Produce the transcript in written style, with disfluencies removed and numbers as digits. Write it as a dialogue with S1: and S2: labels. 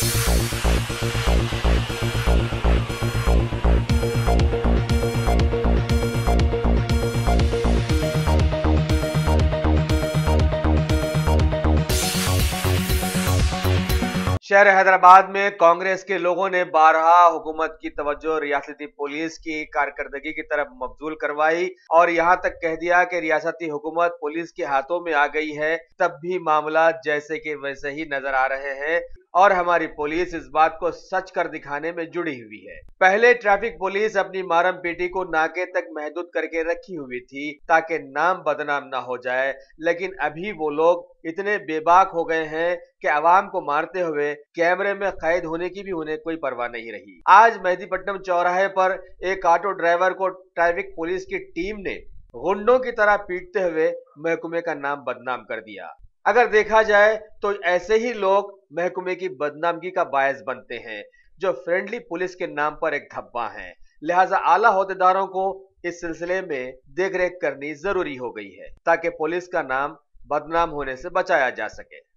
S1: शहर हैदराबाद में कांग्रेस के लोगों ने बारहा हुकूमत की तवज्जो रियासती पुलिस की कारकर्दगी की तरफ मबजूल करवाई और यहां तक कह दिया कि रियासती हुकूमत पुलिस के हाथों में आ गई है, तब भी मामला जैसे के वैसे ही नजर आ रहे हैं और हमारी पुलिस इस बात को सच कर दिखाने में जुड़ी हुई है। पहले ट्रैफिक पुलिस अपनी मारम पीटी को नाके तक महदूद करके रखी हुई थी ताकि नाम बदनाम ना हो जाए, लेकिन अभी वो लोग इतने बेबाक हो गए हैं कि अवाम को मारते हुए कैमरे में कैद होने की भी उन्हें कोई परवाह नहीं रही। आज मेहदीपट्टनम चौराहे पर एक ऑटो ड्राइवर को ट्रैफिक पुलिस की टीम ने गुंडों की तरह पीटते हुए महकमे का नाम बदनाम कर दिया। अगर देखा जाए तो ऐसे ही लोग महकमे की बदनामगी का बायस बनते हैं जो फ्रेंडली पुलिस के नाम पर एक धब्बा हैं। लिहाजा आला होदेदारों को इस सिलसिले में देखरेख करनी जरूरी हो गई है ताकि पुलिस का नाम बदनाम होने से बचाया जा सके।